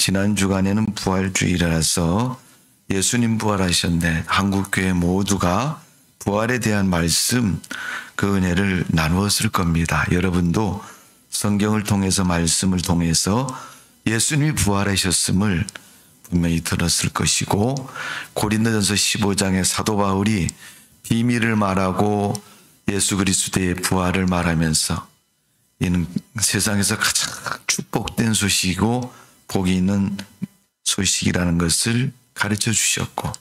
지난 주간에는 부활주일이라서 예수님 부활하셨네. 한국교회 모두가 부활에 대한 말씀, 그 은혜를 나누었을 겁니다. 여러분도 성경을 통해서 말씀을 통해서 예수님이 부활하셨음을 분명히 들었을 것이고, 고린도전서 15장의 사도 바울이 비밀을 말하고 예수 그리스도의 부활을 말하면서 이는 세상에서 가장 축복된 소식이고 복이 있는 소식이라는 것을 가르쳐 주셨고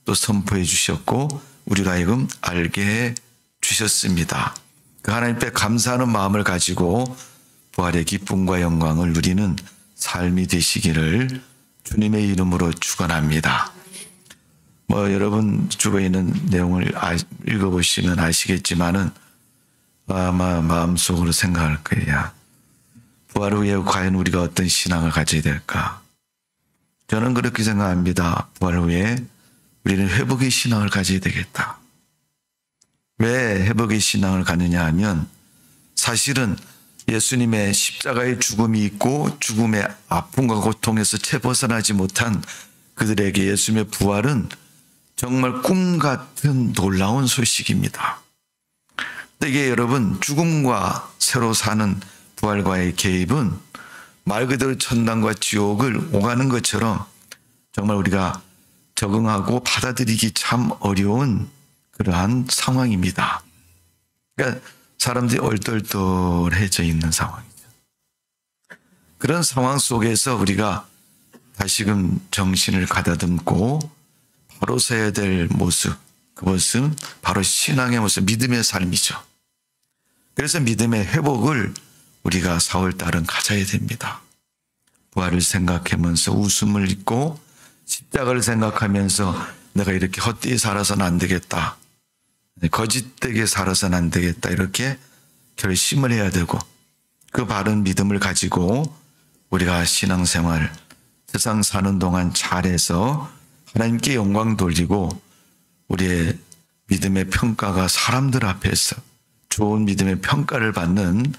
또 선포해 주셨고 우리로 하여금 알게 해 주셨습니다. 그 하나님께 감사하는 마음을 가지고 부활의 기쁨과 영광을 누리는 삶이 되시기를 주님의 이름으로 축원합니다. 여러분 주변에 있는 내용을 읽어보시면 아시겠지만은 아마 마음속으로 생각할 거야. 부활 후에 과연 우리가 어떤 신앙을 가져야 될까? 저는 그렇게 생각합니다. 부활 후에 우리는 회복의 신앙을 가져야 되겠다. 왜 회복의 신앙을 갖느냐 하면 사실은 예수님의 십자가의 죽음이 있고 죽음의 아픔과 고통에서 채 벗어나지 못한 그들에게 예수님의 부활은 정말 꿈 같은 놀라운 소식입니다. 이게 여러분 죽음과 새로 사는 부활과의 개입은 말 그대로 천당과 지옥을 오가는 것처럼 정말 우리가 적응하고 받아들이기 참 어려운 그러한 상황입니다. 그러니까 사람들이 얼떨떨해져 있는 상황이죠. 그런 상황 속에서 우리가 다시금 정신을 가다듬고 바로 서야 될 모습, 그것은 바로 신앙의 모습, 믿음의 삶이죠. 그래서 믿음의 회복을 우리가 4월달은 가져야 됩니다. 부활을 생각하면서 웃음을 잊고 십자가를 생각하면서 내가 이렇게 헛되이 살아서는 안 되겠다. 거짓되게 살아서는 안 되겠다. 이렇게 결심을 해야 되고 그 바른 믿음을 가지고 우리가 신앙생활, 세상 사는 동안 잘해서 하나님께 영광 돌리고 우리의 믿음의 평가가 사람들 앞에서 좋은 믿음의 평가를 받는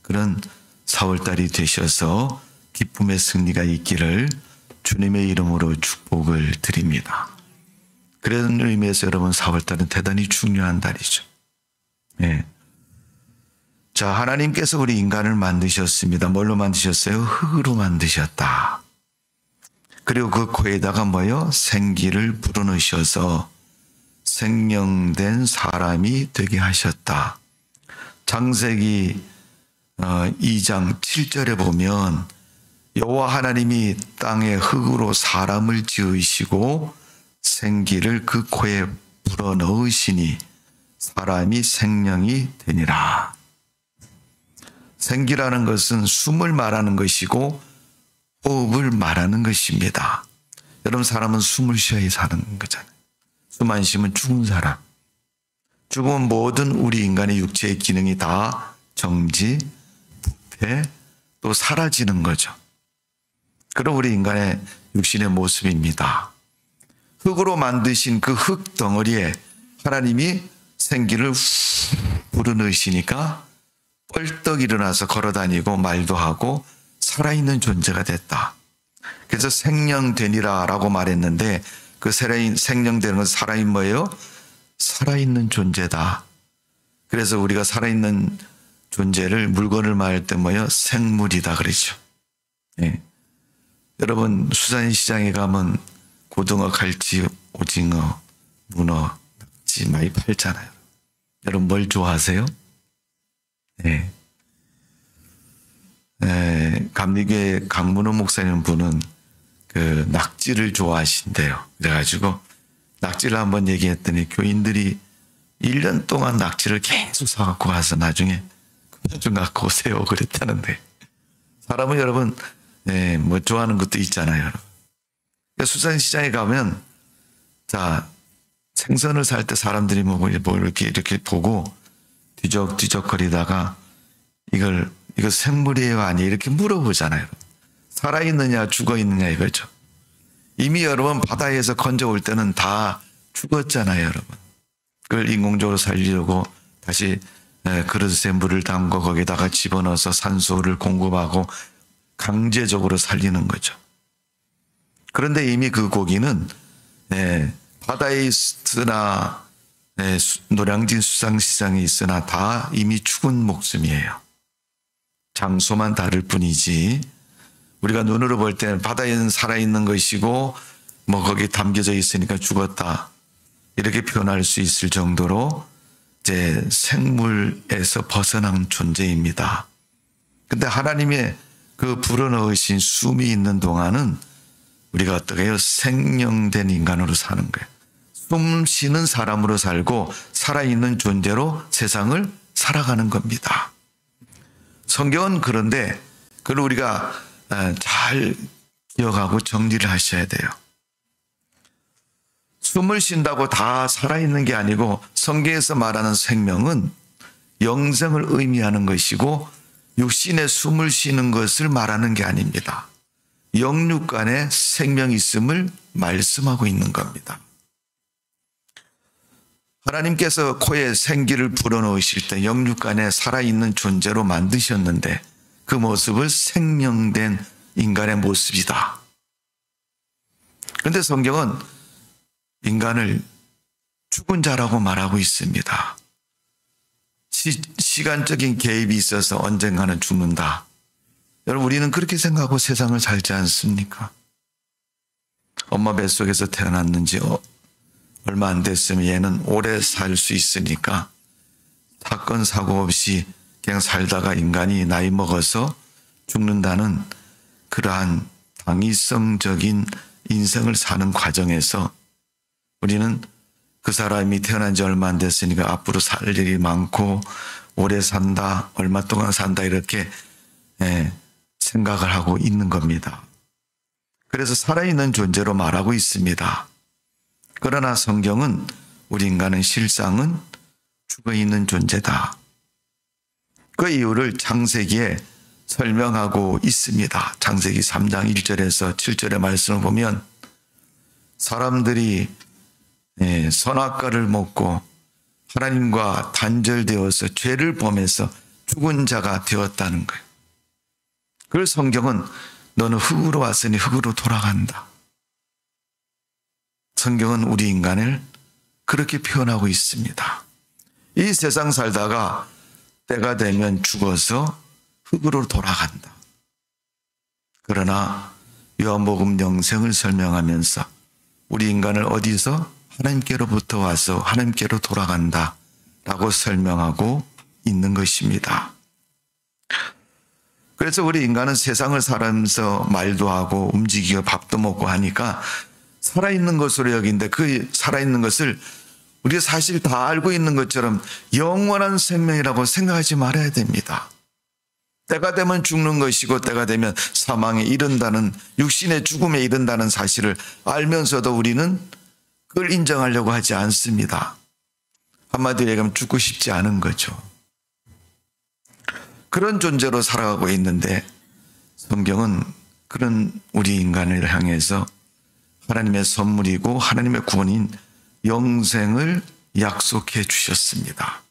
그런 4월달이 되셔서 기쁨의 승리가 있기를 주님의 이름으로 축복을 드립니다. 그런 의미에서 여러분 4월달은 대단히 중요한 달이죠. 네. 자, 하나님께서 우리 인간을 만드셨습니다. 뭘로 만드셨어요? 흙으로 만드셨다. 그리고 그 코에다가 생기를 불어넣으셔서 생명된 사람이 되게 하셨다. 창세기 2장 7절에 보면 여호와 하나님이 땅에 흙으로 사람을 지으시고 생기를 그 코에 불어넣으시니 사람이 생명이 되니라. 생기라는 것은 숨을 말하는 것이고 호흡을 말하는 것입니다. 여러분 사람은 숨을 쉬어야 사는 거잖아요. 숨 안 쉬면 죽은 사람. 죽으면 모든 우리 인간의 육체의 기능이 다 정지, 부패, 또 사라지는 거죠. 그럼 우리 인간의 육신의 모습입니다. 흙으로 만드신 그 흙 덩어리에 하나님이 생기를 불어넣으시니까 뻘떡 일어나서 걸어다니고 말도 하고 살아있는 존재가 됐다. 그래서 생명되니라 라고 말했는데 그 생명되는 건 살아있는 뭐예요? 살아있는 존재다. 그래서 우리가 살아있는 존재를 물건을 말할 때 생물이다 그러죠. 예. 여러분 수산시장에 가면 고등어, 갈치, 오징어, 문어, 낙지 많이 팔잖아요. 여러분 뭘 좋아하세요? 네. 감리교회 강문호 목사님 분은 그 낙지를 좋아하신대요. 그래가지고 낙지를 한번 얘기했더니 교인들이 1년 동안 낙지를 계속 사갖고 가서 나중에 좀 갖고 오세요 그랬다는데 사람은 여러분 좋아하는 것도 있잖아요. 여러분. 수산시장에 가면 자 생선을 살 때 사람들이 뭐 이렇게 보고 뒤적뒤적거리다가 이거 생물이에요 아니에요 이렇게 물어보잖아요. 살아있느냐 죽어있느냐 이거죠. 이미 여러분 바다에서 건져올 때는 다 죽었잖아요. 여러분 그걸 인공적으로 살리려고 다시 그릇에 물을 담고 거기다가 집어넣어서 산소를 공급하고 강제적으로 살리는 거죠. 그런데 이미 그 고기는 바다에 있으나 노량진 수산시장에 있으나 다 이미 죽은 목숨이에요. 장소만 다를 뿐이지 우리가 눈으로 볼 때는 바다에는 살아있는 것이고 뭐 거기 담겨져 있으니까 죽었다 이렇게 표현할 수 있을 정도로 이제 생물에서 벗어난 존재입니다. 근데 하나님의 그 불어넣으신 숨이 있는 동안은 우리가 어떻게 해요? 생명된 인간으로 사는 거예요. 숨 쉬는 사람으로 살고 살아있는 존재로 세상을 살아가는 겁니다. 성경은 그런데 그걸 우리가 잘 기억하고 정리를 하셔야 돼요. 숨을 쉰다고 다 살아있는 게 아니고 성경에서 말하는 생명은 영생을 의미하는 것이고 육신에 숨을 쉬는 것을 말하는 게 아닙니다. 영육간에 생명이 있음을 말씀하고 있는 겁니다. 하나님께서 코에 생기를 불어넣으실 때 영육간에 살아있는 존재로 만드셨는데 그 모습을 생명된 인간의 모습이다. 그런데 성경은 인간을 죽은 자라고 말하고 있습니다. 시간적인 개입이 있어서 언젠가는 죽는다. 여러분 우리는 그렇게 생각하고 세상을 살지 않습니까? 엄마 뱃속에서 태어났는지 얼마 안 됐으면 얘는 오래 살 수 있으니까 사건 사고 없이 그냥 살다가 인간이 나이 먹어서 죽는다는 그러한 당위성적인 인생을 사는 과정에서 우리는 그 사람이 태어난 지 얼마 안 됐으니까 앞으로 살 일이 많고 오래 산다, 얼마 동안 산다 이렇게 생각을 하고 있는 겁니다. 그래서 살아있는 존재로 말하고 있습니다. 그러나 성경은 우리 인간은 실상은 죽어있는 존재다. 그 이유를 창세기에 설명하고 있습니다. 창세기 3장 1절에서 7절의 말씀을 보면 사람들이 선악과를 먹고 하나님과 단절되어서 죄를 범해서 죽은 자가 되었다는 거예요. 그걸 성경은 너는 흙으로 왔으니 흙으로 돌아간다. 성경은 우리 인간을 그렇게 표현하고 있습니다. 이 세상 살다가 때가 되면 죽어서 흙으로 돌아간다. 그러나 요한복음 영생을 설명하면서 우리 인간을 어디서 하나님께로부터 와서 하나님께로 돌아간다 라고 설명하고 있는 것입니다. 그래서 우리 인간은 세상을 살면서 말도 하고 움직이고 밥도 먹고 하니까 살아있는 것으로 여기는데 그 살아있는 것을 우리가 사실 다 알고 있는 것처럼 영원한 생명이라고 생각하지 말아야 됩니다. 때가 되면 죽는 것이고 때가 되면 사망에 이른다는 육신의 죽음에 이른다는 사실을 알면서도 우리는 그걸 인정하려고 하지 않습니다. 한마디로 얘기하면 죽고 싶지 않은 거죠. 그런 존재로 살아가고 있는데 성경은 그런 우리 인간을 향해서 하나님의 선물이고 하나님의 구원인 영생을 약속해 주셨습니다.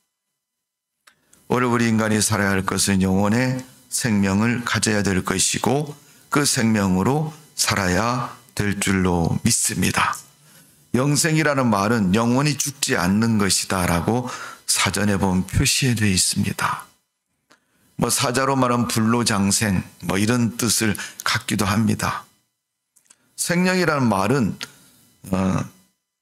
오늘 우리 인간이 살아야 할 것은 영혼의 생명을 가져야 될 것이고 그 생명으로 살아야 될 줄로 믿습니다. 영생이라는 말은 영원히 죽지 않는 것이다 라고 사전에 보면 표시해 되어 있습니다. 사자로 말하면 불로장생 이런 뜻을 갖기도 합니다. 생명이라는 말은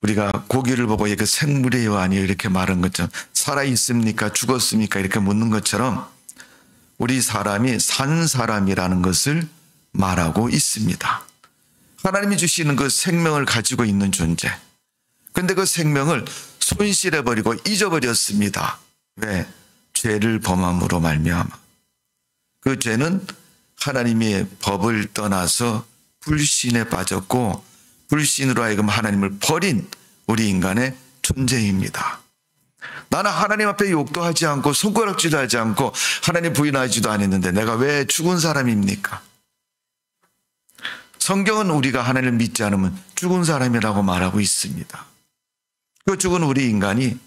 우리가 고기를 보고 이게 생물이에요 아니에요 이렇게 말한 것처럼 살아있습니까 죽었습니까 이렇게 묻는 것처럼 우리 사람이 산 사람이라는 것을 말하고 있습니다. 하나님이 주시는 그 생명을 가지고 있는 존재. 그런데 그 생명을 손실해버리고 잊어버렸습니다. 왜? 죄를 범함으로 말미암아. 그 죄는 하나님의 법을 떠나서 불신에 빠졌고 불신으로 하여금 하나님을 버린 우리 인간의 존재입니다. 나는 하나님 앞에 욕도 하지 않고 손가락질도 하지 않고 하나님 부인하지도 않았는데 내가 왜 죽은 사람입니까? 성경은 우리가 하나님을 믿지 않으면 죽은 사람이라고 말하고 있습니다. 그 죽은 우리 인간이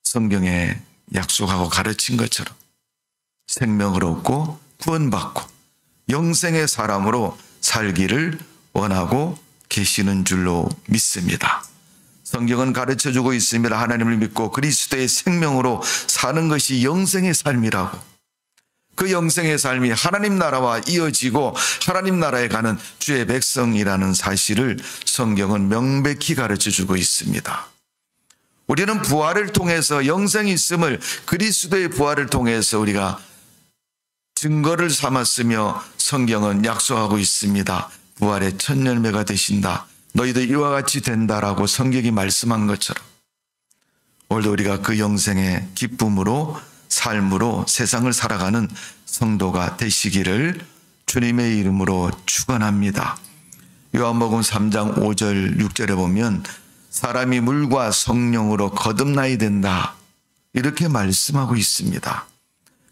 성경에 약속하고 가르친 것처럼 생명을 얻고 구원받고 영생의 사람으로 살기를 원하고 계시는 줄로 믿습니다. 성경은 가르쳐주고 있습니다. 하나님을 믿고 그리스도의 생명으로 사는 것이 영생의 삶이라고. 그 영생의 삶이 하나님 나라와 이어지고 하나님 나라에 가는 주의 백성이라는 사실을 성경은 명백히 가르쳐주고 있습니다. 우리는 부활을 통해서 영생이 있음을, 그리스도의 부활을 통해서 우리가 증거를 삼았으며 성경은 약속하고 있습니다. 부활의 첫 열매가 되신다. 너희도 이와 같이 된다라고 성경이 말씀한 것처럼 오늘도 우리가 그 영생의 기쁨으로, 삶으로 세상을 살아가는 성도가 되시기를 주님의 이름으로 축원합니다. 요한복음 3장 5절 6절에 보면 사람이 물과 성령으로 거듭나야 된다, 이렇게 말씀하고 있습니다.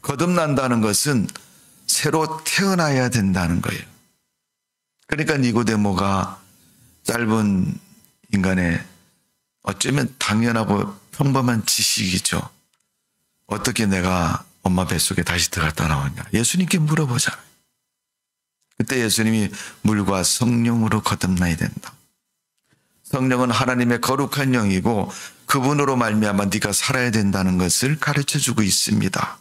거듭난다는 것은 새로 태어나야 된다는 거예요. 그러니까 니고데모가 짧은 인간의 어쩌면 당연하고 평범한 지식이죠. 어떻게 내가 엄마 뱃속에 다시 들어갔다 나오냐, 예수님께 물어보잖아요. 그때 예수님이 물과 성령으로 거듭나야 된다. 성령은 하나님의 거룩한 영이고 그분으로 말미암아 네가 살아야 된다는 것을 가르쳐주고 있습니다.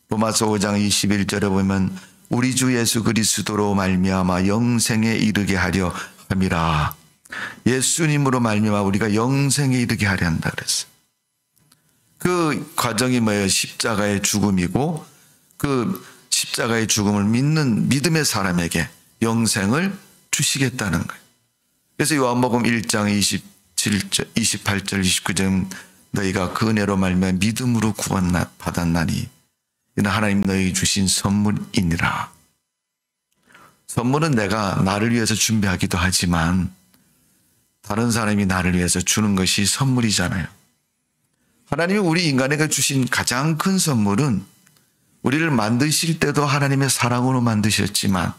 로마서 5장 21절에 보면 우리 주 예수 그리스도로 말미암아 영생에 이르게 하려 함이라. 예수님으로 말미암아 우리가 영생에 이르게 하려 한다 그랬어요. 그 과정이 뭐예요? 십자가의 죽음이고 그 십자가의 죽음을 믿는 믿음의 사람에게 영생을 주시겠다는 거예요. 그래서 요한복음 1장 27절, 28절, 29절 너희가 그 은혜로 말미암아 믿음으로 구원 받았나니 이는 하나님 너희에게 주신 선물이니라. 선물은 내가 나를 위해서 준비하기도 하지만 다른 사람이 나를 위해서 주는 것이 선물이잖아요. 하나님이 우리 인간에게 주신 가장 큰 선물은 우리를 만드실 때도 하나님의 사랑으로 만드셨지만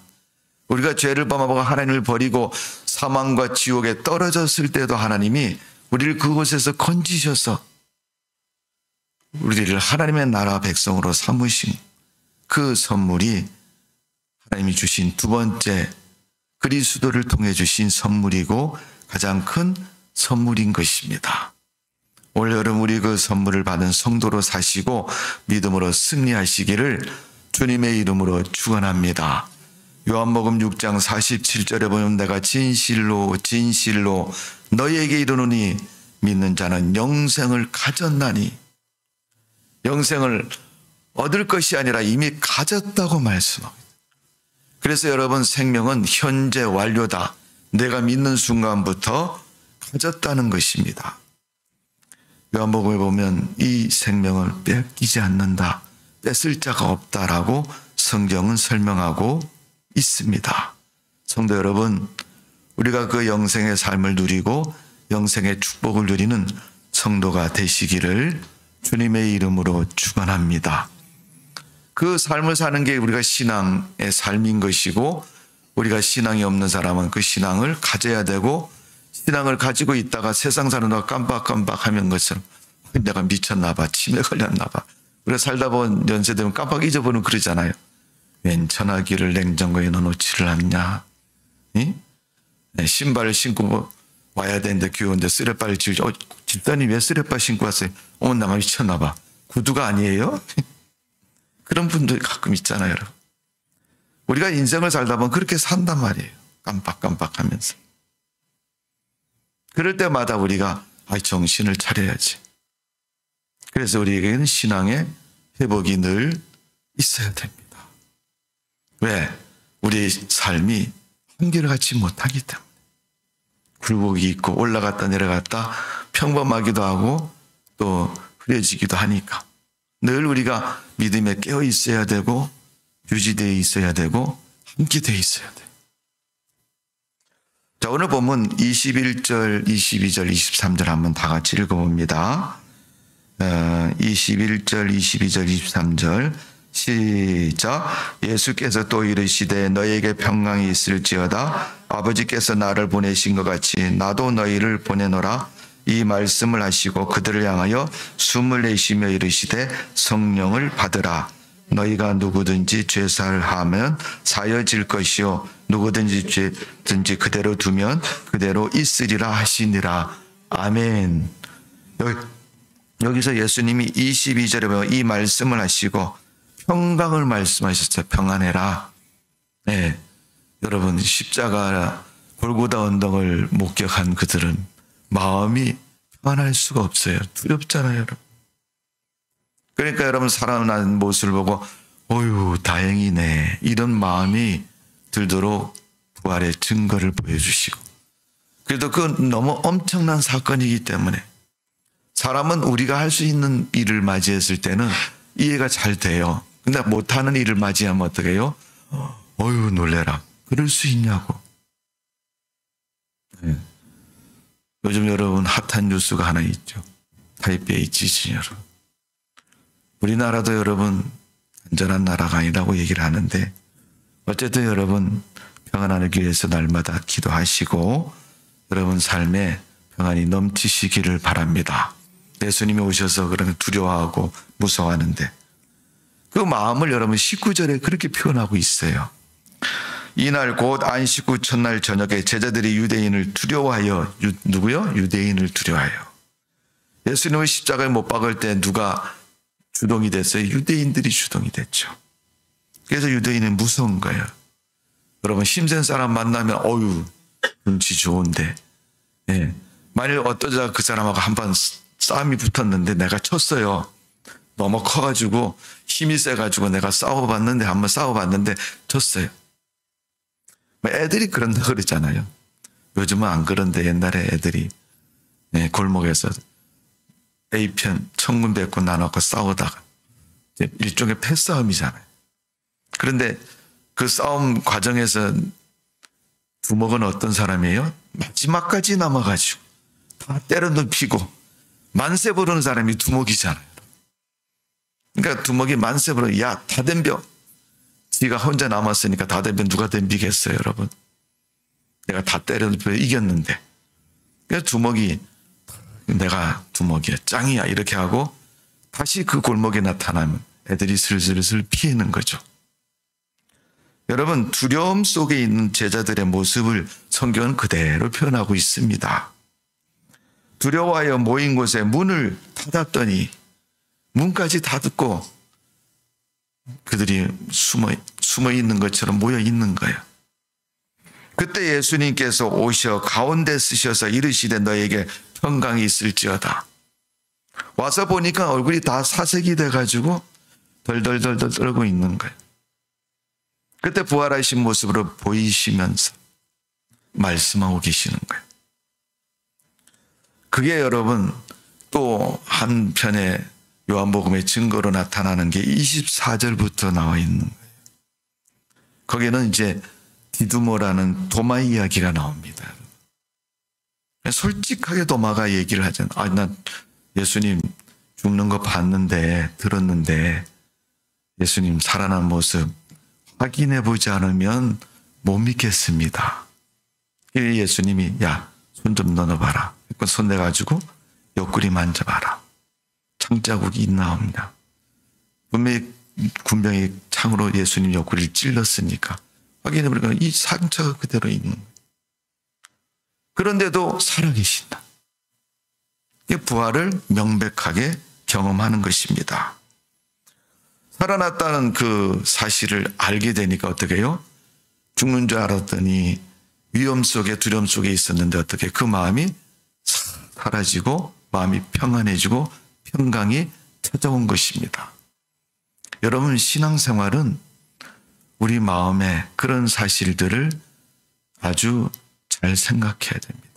우리가 죄를 범하고 하나님을 버리고 사망과 지옥에 떨어졌을 때도 하나님이 우리를 그곳에서 건지셔서 우리를 하나님의 나라 백성으로 삼으신 그 선물이 하나님이 주신 두 번째 그리스도를 통해 주신 선물이고 가장 큰 선물인 것입니다. 올 여름 우리 그 선물을 받은 성도로 사시고 믿음으로 승리하시기를 주님의 이름으로 축원합니다. 요한복음 6장 47절에 보면 내가 진실로 진실로 너희에게 이르노니 믿는 자는 영생을 가졌나니, 영생을 얻을 것이 아니라 이미 가졌다고 말씀합니다. 그래서 여러분 생명은 현재 완료다. 내가 믿는 순간부터 가졌다는 것입니다. 요한복음에 보면 이 생명을 뺏기지 않는다, 뺏을 자가 없다라고 성경은 설명하고 있습니다. 성도 여러분, 우리가 그 영생의 삶을 누리고 영생의 축복을 누리는 성도가 되시기를 주님의 이름으로 축원합니다. 그 삶을 사는 게 우리가 신앙의 삶인 것이고 우리가 신앙이 없는 사람은 그 신앙을 가져야 되고 신앙을 가지고 있다가 세상 사는 동안 깜빡깜빡 하면 것처럼 내가 미쳤나 봐, 치매 걸렸나 봐. 우리가 살다 보면 연세 되면 깜빡 잊어버리면 그러잖아요. 웬 전화기를 냉장고에 넣어놓지를 않냐. 네, 신발을 신고 와야 되는데 교회인데 쓰레빠를 지우죠. 집사님 왜 쓰레빠 신고 왔어요? 어머 나가 미쳤나 봐. 구두가 아니에요? 그런 분들이 가끔 있잖아요. 여러분. 우리가 인생을 살다 보면 그렇게 산단 말이에요. 깜빡깜빡하면서. 그럴 때마다 우리가 정신을 차려야지. 그래서 우리에게는 신앙의 회복이 늘 있어야 됩니다. 왜? 우리의 삶이 한결같이 못하기 때문에. 굴곡이 있고 올라갔다 내려갔다 평범하기도 하고 또 흐려지기도 하니까 늘 우리가 믿음에 깨어 있어야 되고 유지되어 있어야 되고 함께 되어 있어야 돼요. 자, 오늘 본문 21절, 22절, 23절 한번 다 같이 읽어봅니다. 21절, 22절, 23절 시작. 예수께서 또 이르시되 너희에게 평강이 있을지어다. 아버지께서 나를 보내신 것 같이 나도 너희를 보내노라. 이 말씀을 하시고 그들을 향하여 숨을 내쉬며 이르시되 성령을 받으라. 너희가 누구든지 죄사하면 사여질 것이요 누구든지 죄든지 그대로 두면 그대로 있으리라 하시니라. 아멘. 여기서 예수님이 22절에 보면 이 말씀을 하시고 평강을 말씀하셨어요. 평안해라. 네. 여러분 십자가 골고다 언덕을 목격한 그들은 마음이 평안할 수가 없어요. 두렵잖아요, 여러분. 그러니까 여러분 살아난 모습을 보고 어휴 다행이네 이런 마음이 들도록 부활의 증거를 보여주시고, 그래도 그건 너무 엄청난 사건이기 때문에 사람은 우리가 할 수 있는 일을 맞이했을 때는 이해가 잘 돼요. 근데 못하는 일을 맞이하면 어떻게 해요? 어휴 놀래라. 그럴 수 있냐고. 네. 요즘 여러분 핫한 뉴스가 하나 있죠. 타이베이 지진 여러분. 우리나라도 여러분 안전한 나라가 아니라고 얘기를 하는데 어쨌든 여러분 평안하기 위해서 날마다 기도하시고 여러분 삶에 평안이 넘치시기를 바랍니다. 예수님이 오셔서 그러면 두려워하고 무서워하는데 그 마음을 여러분 19절에 그렇게 표현하고 있어요. 이날 곧 안식 후 첫날 저녁에 제자들이 유대인을 두려워하여 누구요? 유대인을 두려워하여. 예수님을 십자가에 못 박을 때 누가 주동이 됐어요? 유대인들이 주동이 됐죠. 그래서 유대인은 무서운 거예요. 여러분 힘센 사람 만나면 어유 눈치 좋은데 예. 만일 어떠자 그 사람하고 한번 싸움이 붙었는데 내가 쳤어요. 너무 커가지고 힘이 세가지고 내가 싸워봤는데 한번 싸워봤는데 졌어요. 애들이 그런다 그러잖아요. 요즘은 안 그런데 옛날에 애들이 골목에서 A편 천군백군 나눠서 싸우다가 일종의 패싸움이잖아요. 그런데 그 싸움 과정에서 두목은 어떤 사람이에요? 마지막까지 남아가지고 다 때려 눕히고 만세 부르는 사람이 두목이잖아요. 그러니까 두목이 만세 부르는 야 다 덤벼. 지가 혼자 남았으니까 다 덤벼. 누가 덤비겠어요 여러분. 내가 다 때려 눕혀 이겼는데. 그래서 두목이 내가 두목이야 짱이야 이렇게 하고 다시 그 골목에 나타나면 애들이 슬슬 피하는 거죠. 여러분 두려움 속에 있는 제자들의 모습을 성경은 그대로 표현하고 있습니다. 두려워하여 모인 곳에 문을 닫았더니 문까지 닫고 그들이 숨어 있는 것처럼 모여 있는 거예요. 그때 예수님께서 오셔 가운데 쓰셔서 이르시되 너에게 평강이 있을지어다. 와서 보니까 얼굴이 다 사색이 돼가지고 덜덜덜덜 떨고 있는 거예요. 그때 부활하신 모습으로 보이시면서 말씀하고 계시는 거예요. 그게 여러분 또 한편의 요한복음의 증거로 나타나는 게 24절부터 나와 있는 거예요. 거기는 이제 디두모라는 도마 이야기가 나옵니다. 솔직하게 도마가 얘기를 하잖아요. 난 예수님 죽는 거 봤는데 들었는데 예수님 살아난 모습 확인해 보지 않으면 못 믿겠습니다. 예수님이 야, 손 좀 넣어봐라. 손 내가지고 옆구리 만져봐라. 창자국이 나옵니다. 분명히 군병이 창으로 예수님 옆구리를 찔렀으니까 확인해 보니까 이 상처가 그대로 있는 거예요. 그런데도 살아계신다. 이 부활을 명백하게 경험하는 것입니다. 살아났다는 그 사실을 알게 되니까 어떻게 해요? 죽는 줄 알았더니 위험 속에 두려움 속에 있었는데 어떻게 그 마음이 사라지고 마음이 평안해지고 평강이 찾아온 것입니다. 여러분 신앙생활은 우리 마음에 그런 사실들을 아주 잘 생각해야 됩니다.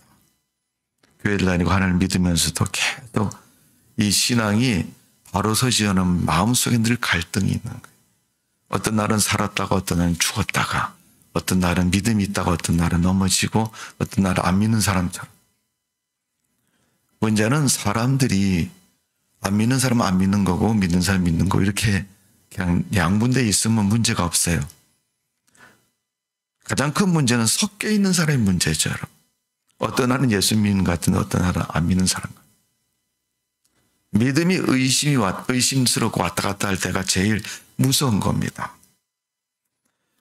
교회를 다니고 하나님을 믿으면서도 계속 이 신앙이 바로 서지 않은 마음속에 늘 갈등이 있는 거예요. 어떤 날은 살았다가 어떤 날은 죽었다가 어떤 날은 믿음이 있다가 어떤 날은 넘어지고 어떤 날은 안 믿는 사람처럼. 문제는 사람들이 안 믿는 사람은 안 믿는 거고 믿는 사람은 믿는 거고 이렇게 그냥 양분되어 있으면 문제가 없어요. 가장 큰 문제는 섞여 있는 사람의 문제죠. 어떤 날은 예수 믿는 것 같은데 어떤 날은 안 믿는 사람. 믿음이 의심스럽고 왔다 갔다 할 때가 제일 무서운 겁니다.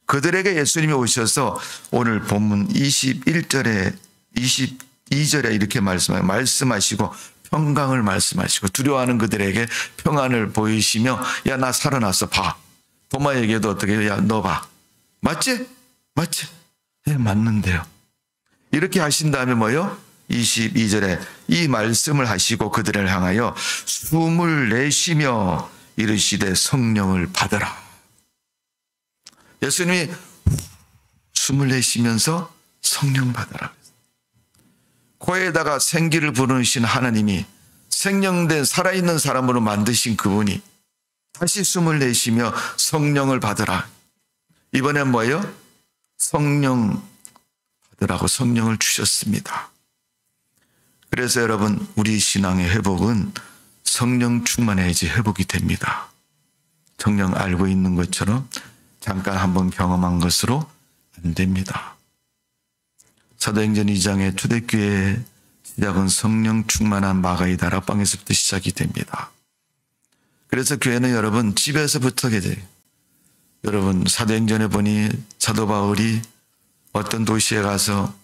그들에게 예수님이 오셔서 오늘 본문 21절에 22절에 이렇게 말씀하시고 평강을 말씀하시고 두려워하는 그들에게 평안을 보이시며 야, 나 살아났어 봐. 도마에게도 어떻게 해요? 야, 너 봐. 맞지? 맞지? 예, 맞는데요. 이렇게 하신 다음에 뭐요? 22절에 이 말씀을 하시고 그들을 향하여 숨을 내쉬며 이르시되 성령을 받으라. 예수님이 숨을 내쉬면서 성령 받으라. 코에다가 생기를 불으신 하나님이 생명된 살아있는 사람으로 만드신 그분이 다시 숨을 내쉬며 성령을 받으라. 이번엔 뭐예요? 성령 받으라고 성령을 주셨습니다. 그래서 여러분, 우리 신앙의 회복은 성령 충만해야지 회복이 됩니다. 성령 알고 있는 것처럼 잠깐 한번 경험한 것으로 안 됩니다. 사도행전 2장의 초대교회의 시작은 성령 충만한 마가의 다락방에서부터 시작이 됩니다. 그래서 교회는 여러분 집에서부터 돼요. 여러분 사도행전에 보니 사도 바울이 어떤 도시에 가서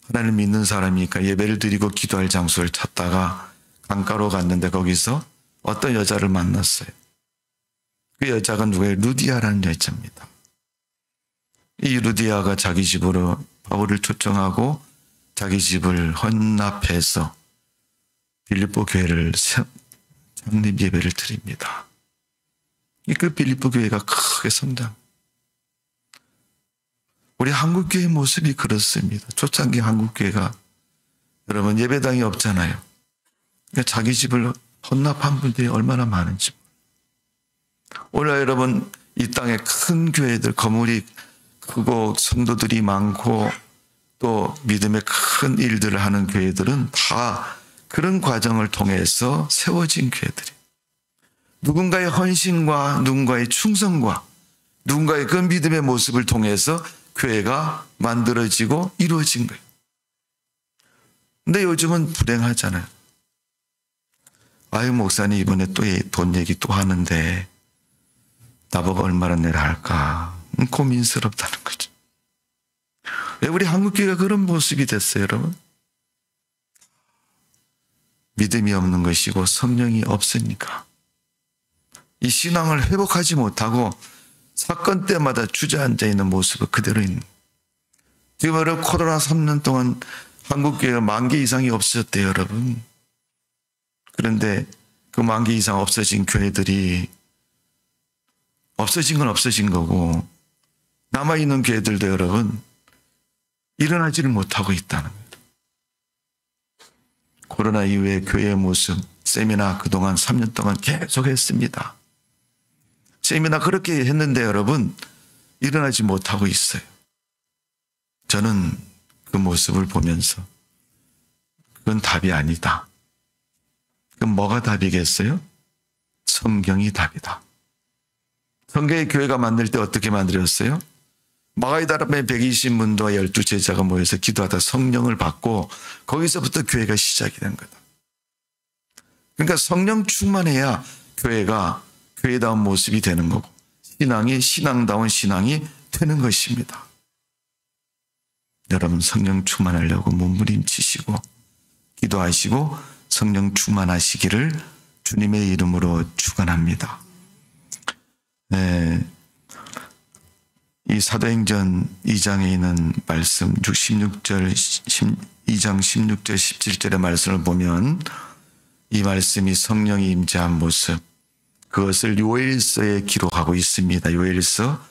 하나님을 믿는 사람이니까 예배를 드리고 기도할 장소를 찾다가 강가로 갔는데 거기서 어떤 여자를 만났어요. 그 여자가 누구예요? 루디아라는 여자입니다. 이 루디아가 자기 집으로 바울을 초청하고 자기 집을 헌납해서 빌립보 교회를 창립 예배를 드립니다. 그 빌립보 교회가 크게 성장. 우리 한국교회 모습이 그렇습니다. 초창기 한국교회가 여러분 예배당이 없잖아요. 그러니까 자기 집을 헌납한 분들이 얼마나 많은지. 오늘 여러분 이 땅에 큰 교회들 건물이 크고 성도들이 많고 또 믿음의 큰 일들을 하는 교회들은 다 그런 과정을 통해서 세워진 교회들이에요. 누군가의 헌신과 누군가의 충성과 누군가의 그 믿음의 모습을 통해서 교회가 만들어지고 이루어진 거예요. 근데 요즘은 불행하잖아요. 아유, 목사님 이번에 또 돈 얘기 또 하는데 나보고 얼마나 내라 할까 고민스럽다는 거죠. 왜 우리 한국교회가 그런 모습이 됐어요, 여러분? 믿음이 없는 것이고 성령이 없으니까 이 신앙을 회복하지 못하고 사건 때마다 주저앉아 있는 모습을 그대로 있는. 지금 여러분 코로나 3년 동안 한국교회가 10,000개 이상이 없어졌대요, 여러분. 그런데 그 10,000개 이상 없어진 교회들이 없어진 건 없어진 거고 남아있는 교회들도 여러분 일어나지를 못하고 있다는 거예요. 코로나 이후에 교회의 모습, 세미나 그동안 3년 동안 계속 했습니다. 세미나 그렇게 했는데 여러분 일어나지 못하고 있어요. 저는 그 모습을 보면서 그건 답이 아니다. 그럼 뭐가 답이겠어요? 성경이 답이다. 성경의 교회가 만들 때 어떻게 만들었어요? 마가의 다락방에 120문도와 12제자가 모여서 기도하다 성령을 받고 거기서부터 교회가 시작이 된 거다. 그러니까 성령 충만해야 교회가 교회다운 모습이 되는 거고 신앙이 신앙다운 신앙이 되는 것입니다. 여러분 성령 충만하려고 몸부림치시고 기도하시고 성령 충만하시기를 주님의 이름으로 축원합니다. 네. 이 사도행전 2장에 있는 말씀 2장 16절 17절의 말씀을 보면 이 말씀이 성령이 임재한 모습 그것을 요엘서에 기록하고 있습니다. 요엘서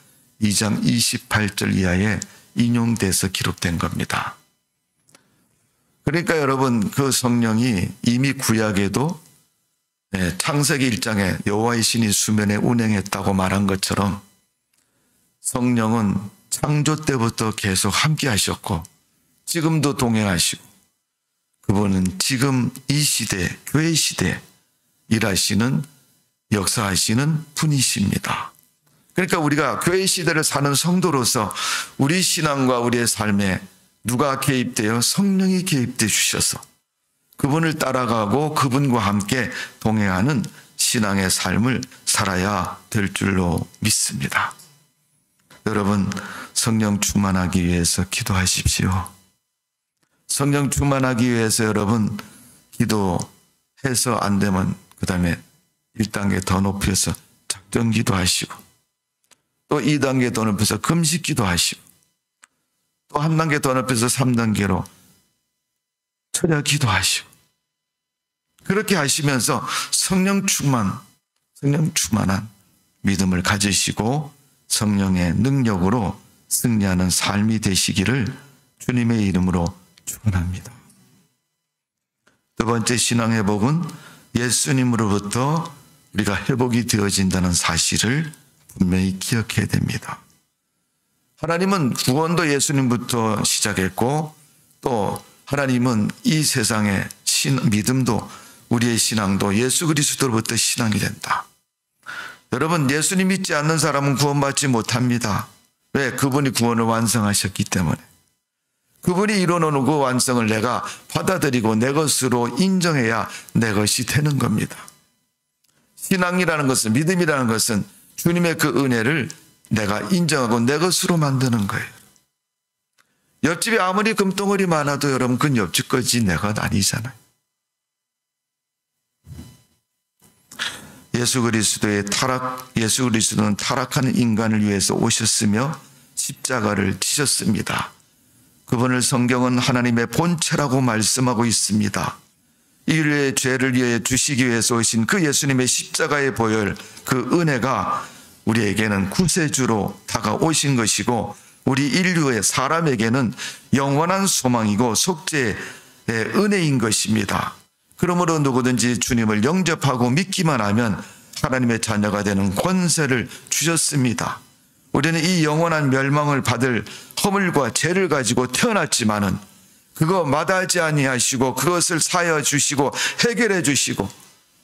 2장 28절 이하에 인용돼서 기록된 겁니다. 그러니까 여러분 그 성령이 이미 구약에도 창세기 1장에 여호와의 신이 수면에 운행했다고 말한 것처럼 성령은 창조 때부터 계속 함께 하셨고 지금도 동행하시고 그분은 지금 이 시대, 교회 시대에 일하시는 역사하시는 분이십니다. 그러니까 우리가 교회 시대를 사는 성도로서 우리 신앙과 우리의 삶에 누가 개입되어 성령이 개입되어 주셔서 그분을 따라가고 그분과 함께 동행하는 신앙의 삶을 살아야 될 줄로 믿습니다. 여러분, 성령 충만하기 위해서 기도하십시오. 성령 충만하기 위해서 여러분 기도해서 안 되면 그 다음에 1단계 더 높여서 작정 기도하시고, 또 2단계 더 높여서 금식 기도하시고, 또 한 단계 더 높여서 3단계로 철야 기도하시고, 그렇게 하시면서 성령 충만한 믿음을 가지시고 성령의 능력으로 승리하는 삶이 되시기를 주님의 이름으로 축원합니다. 두 번째 신앙 회복은 예수님으로부터 우리가 회복이 되어진다는 사실을 분명히 기억해야 됩니다. 하나님은 구원도 예수님부터 시작했고, 또 하나님은 이 세상의 믿음도, 우리의 신앙도 예수 그리스도로부터 신앙이 된다. 여러분, 예수님 믿지 않는 사람은 구원받지 못합니다. 왜? 그분이 구원을 완성하셨기 때문에. 그분이 이뤄놓은 그 완성을 내가 받아들이고 내 것으로 인정해야 내 것이 되는 겁니다. 신앙이라는 것은, 믿음이라는 것은 주님의 그 은혜를 내가 인정하고 내 것으로 만드는 거예요. 옆집에 아무리 금덩어리 많아도 여러분, 그건 옆집 거지 내 것 아니잖아요. 예수 그리스도는 타락하는 인간을 위해서 오셨으며 십자가를 지셨습니다. 그분을 성경은 하나님의 본체라고 말씀하고 있습니다. 인류의 죄를 위해 주시기 위해서 오신 그 예수님의 십자가의 보혈, 그 은혜가 우리에게는 구세주로 다가오신 것이고, 우리 인류의 사람에게는 영원한 소망이고 속죄의 은혜인 것입니다. 그러므로 누구든지 주님을 영접하고 믿기만 하면 하나님의 자녀가 되는 권세를 주셨습니다. 우리는 이 영원한 멸망을 받을 허물과 죄를 가지고 태어났지만은 그거 마다하지 아니하시고 그것을 사여 주시고 해결해 주시고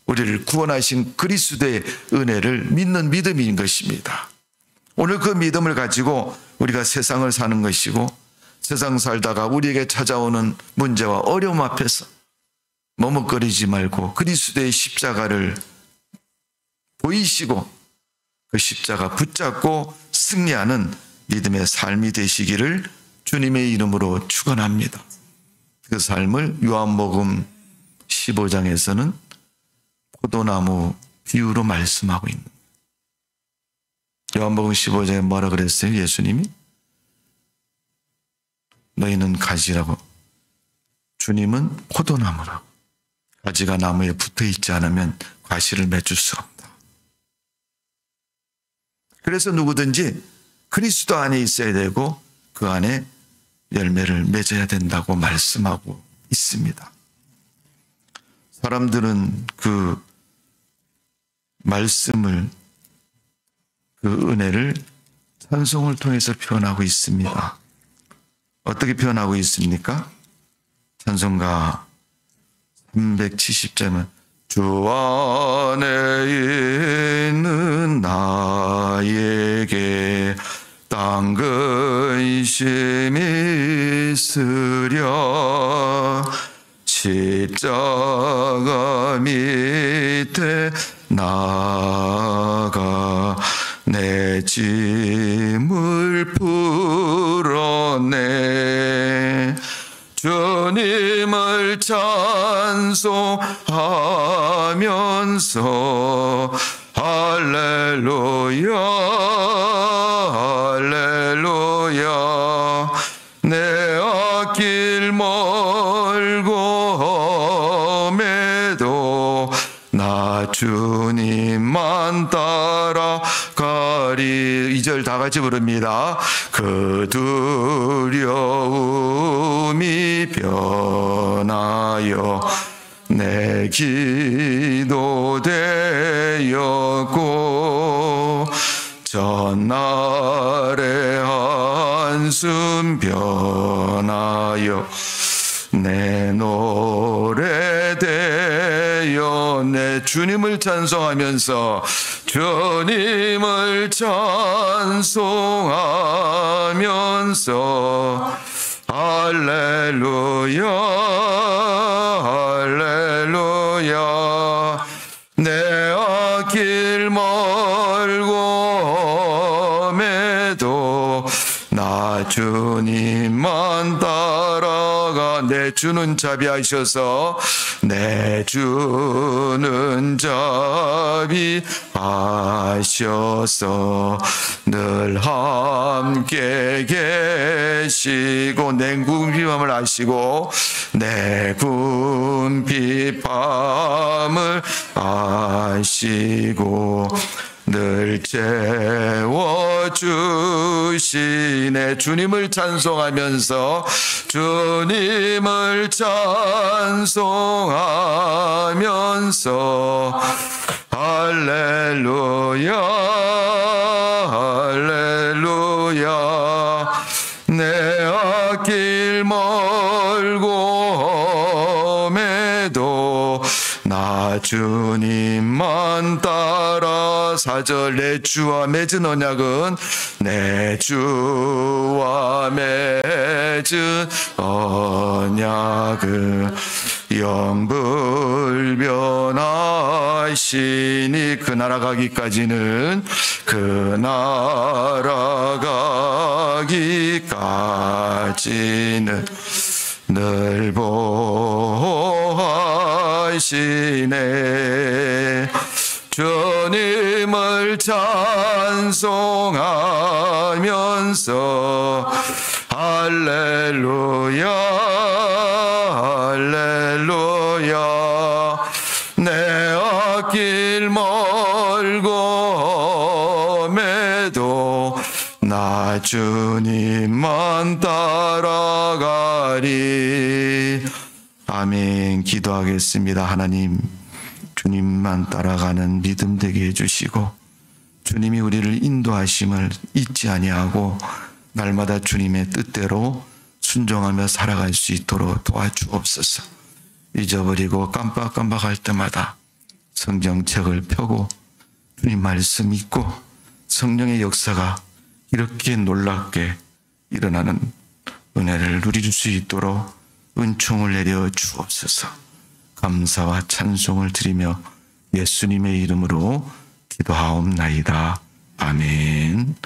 우리를 구원하신 그리스도의 은혜를 믿는 믿음인 것입니다. 오늘 그 믿음을 가지고 우리가 세상을 사는 것이고, 세상 살다가 우리에게 찾아오는 문제와 어려움 앞에서 머뭇거리지 말고 그리스도의 십자가를 보이시고 그 십자가 붙잡고 승리하는 믿음의 삶이 되시기를 주님의 이름으로 축원합니다. 그 삶을 요한복음 15장에서는 포도나무 비유로 말씀하고 있는 거예요. 요한복음 15장에 뭐라 그랬어요? 예수님이 너희는 가지라고, 주님은 포도나무라고. 가지가 나무에 붙어 있지 않으면 과실을 맺을 수 없다. 그래서 누구든지 그리스도 안에 있어야 되고 그 안에 열매를 맺어야 된다고 말씀하고 있습니다. 사람들은 그 말씀을, 그 은혜를 찬송을 통해서 표현하고 있습니다. 어떻게 표현하고 있습니까? 찬송가 370절은 주 안에 있는 나에게 딴 근심이 있으랴 십자가 밑에 나가 내 짐을 풀어내 주님을 찬송하면서 할렐루야 할렐루야 내 앞길 멀고 험해도 나 주님만 따라가리. 2절 다 같이 부릅니다. 그 두려움이 변하여 내 기도 되었고 전날의 한숨 변하여 내 노래 되어 내 주님을 찬송하면서 주님을 찬송하면서 할렐루야 주님만 따라가. 내 주는 자비하셔서 내 주는 자비하셔서 늘 함께 계시고 내 궁핍함을 아시고 내 궁핍함을 아시고 늘 채워주시네. 주님을 찬송하면서 주님을 찬송하면서 할렐루야 할렐루야. 내 앞길 멀고 험해도 나 주님만 따라. 4절 내 주와 맺은 언약은 내 주와 맺은 언약은 영불변하시니. 그 나라 가기까지는 그 나라 가기까지는 늘 보호하시네. 주님을 찬송하면서 할렐루야 할렐루야. 내 앞길 멀고 험해도 나 주님만 따라가리. 아멘. 기도하겠습니다. 하나님, 주님만 따라가는 믿음 되게 해주시고 주님이 우리를 인도하심을 잊지 아니하고 날마다 주님의 뜻대로 순종하며 살아갈 수 있도록 도와주옵소서. 잊어버리고 깜빡깜빡할 때마다 성경책을 펴고 주님 말씀 읽고 성령의 역사가 이렇게 놀랍게 일어나는 은혜를 누릴 수 있도록 은총을 내려 주옵소서. 감사와 찬송을 드리며 예수님의 이름으로 기도하옵나이다. 아멘.